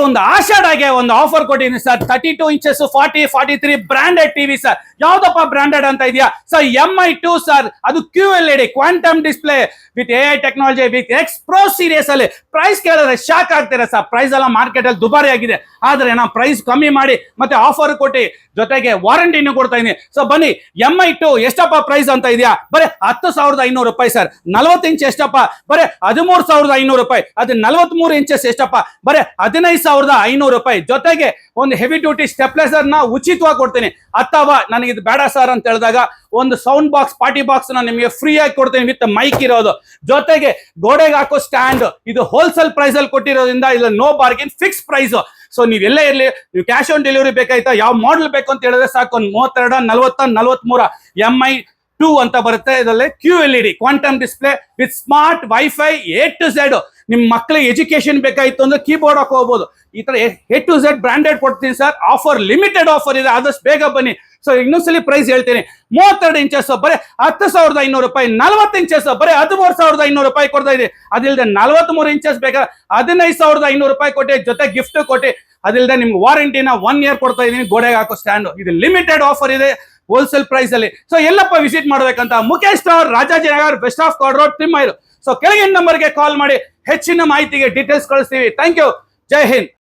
ಒಂದು ಆಷಾಢಗೆ ಒಂದು ಆಫರ್ ಕೊಟ್ಟಿದ್ದೀನಿ sir. 32 inches 43 branded TV sir. ಯಾವ್ದಪ್ಪ ಬ್ರಾಂಡೆಡ್ ಅಂತ ಇದೆಯಾ ಸರ್? MI2 sir. ಅದು QLED quantum display with AI technology with X pro series ಅಲ್ಲಿ. ಪ್ರೈಸ್ ಕೇಳಿದ್ರೆ ಶಾಕ್ ಆಗ್ತೀರಾ ಸರ್. ಪ್ರೈಸ್ ಎಲ್ಲ ಮಾರ್ಕೆಟ್ ಅಲ್ಲಿ ದುಬಾರಿ ಆಗಿದೆ, ಆದ್ರೆ ನಾವು ಪ್ರೈಸ್ ಕಮ್ಮಿ ಮಾಡಿ ಮತ್ತೆ ಆಫರ್ ಕೊಟ್ಟು ಜೊತೆಗೆ ವಾರಂಟಿನೂ ಕೊಡ್ತಾ ಇದೀನಿ. ಸೊ ಬನ್ನಿ, MI2 ಎಷ್ಟಪ್ಪ ಪ್ರೈಸ್ ಅಂತ ಇದೆಯಾ? ಬರೀ 10,500 ರೂಪಾಯಿ ಸರ್. 40 ಇಂಚ್ ಎಷ್ಟಪ್ಪ? ಬರೀ 13,500 ರೂಪಾಯಿ. ಅದು 43 ಇಂಚಸ್ ಎಷ್ಟಪ್ಪ? ಬರೀ 15,500 ರೂಪಾಯಿ. ಜೊತೆಗೆ ಒಂದು ಹೆವಿ ಡ್ಯೂಟಿ ಸ್ಟೆಪ್ಲೈಸರ್ ನ ಉಚಿತವಾಗಿ ಕೊಡ್ತೀನಿ. ಅಥವಾ ನನಗೆ ಇದು ಬೇಡ ಸರ್ ಅಂತ ಹೇಳಿದಾಗ ಒಂದು ಸೌಂಡ್ ಬಾಕ್ಸ್, ಪಾರ್ಟಿ ಬಾಕ್ಸ್ ನ ನಿಮಗೆ ಫ್ರೀ ಆಗಿ ಕೊಡ್ತೀನಿ ವಿತ್ ಮೈಕ್ ಇರೋದು. ಜೊತೆಗೆ ಗೋಡೆಗೆ ಹಾಕೋ ಸ್ಟ್ಯಾಂಡ್. ಇದು ಹೋಲ್ಸೇಲ್ ಪ್ರೈಸ್ ಅಲ್ಲಿ ಕೊಟ್ಟಿರೋದ್ರಿಂದ ಇದು no bargain, fix price. So ನೀವೆಲ್ಲೇ ಇರಲಿ, ನೀವು ಕ್ಯಾಶ್ ಆನ್ ಡೆಲಿವರಿ ಬೇಕಾಯ್ತಾ, ಯಾವ ಮಾಡಲ್ ಬೇಕು ಅಂತ ಹೇಳಿದ್ರೆ ಸಾಕು. ಒಂದು 32, 40, 43 MI2 ಅಂತ ಬರುತ್ತೆ. ಇದರಲ್ಲಿ QLED quantum display with smart wifi A to Z. ನಿಮ್ ಮಕ್ಕಳಿಗೆ ಎಜುಕೇಶನ್ ಬೇಕಾಯ್ತು ಅಂದ್ರೆ ಕೀಬೋರ್ಡ್ ಹಾಕೋಬಹುದು. ಈ ತರ A to Z ಬ್ರಾಂಡೆಡ್ ಕೊಡ್ತೀನಿ ಸರ್. ಆಫರ್ ಲಿಮಿಟೆಡ್ ಆಫರ್ ಇದೆ, ಆದಷ್ಟು ಬೇಗ ಬನ್ನಿ. ಸೊ ಇನ್ನೊಂದ್ಸಲಿ ಪ್ರೈಸ್ ಹೇಳ್ತೀನಿ. 32 ಇಂಚಸ್ ಬರೀ 10,500 ರೂಪಾಯಿ. 40 ಇಂಚಸ್ ಬರೀ 13,500 ರೂಪಾಯಿ ಕೊಡ್ತಾ ಇದೆ. ಅದಿಲ್ಲದೆ 43 ಇಂಚಸ್ ಬೇಕಾ 15,500 ರೂಪಾಯಿ ಕೊಟ್ಟೆ, ಜೊತೆ ಗಿಫ್ಟ್ ಕೊಟ್ಟೆ. ಅದಿಲ್ಲದೆ ನಿಮ್ಗೆ ವಾರಂಟಿನ 1 year ಕೊಡ್ತಾ ಇದೀನಿ ಗೋಡೆಗೆ ಹಾಕೋ ಸ್ಟ್ಯಾಂಡ್. ಇದು ಲಿಮಿಟೆಡ್ ಆಫರ್ ಇದೆ ಹೋಲ್ಸೇಲ್ ಪ್ರೈಸ್ ಅಲ್ಲಿ. ಸೊ ಎಲ್ಲಪ್ಪ ವಿಸಿಟ್ ಮಾಡ್ಬೇಕಂತ? Mukesh tower, Rajajinagar, west of chord road, ತಿಮ್ಮೈರು. ಸೊ ಕೆಳಗಿನ ನಂಬರ್ಗೆ ಕಾಲ್ ಮಾಡಿ ಹೆಚ್ಚಿನ ಮಾಹಿತಿಗೆ ಡೀಟೇಲ್ಸ್ ಕಳಿಸ್ತೀವಿ. Thank you. ಜೈ ಹಿಂದ್.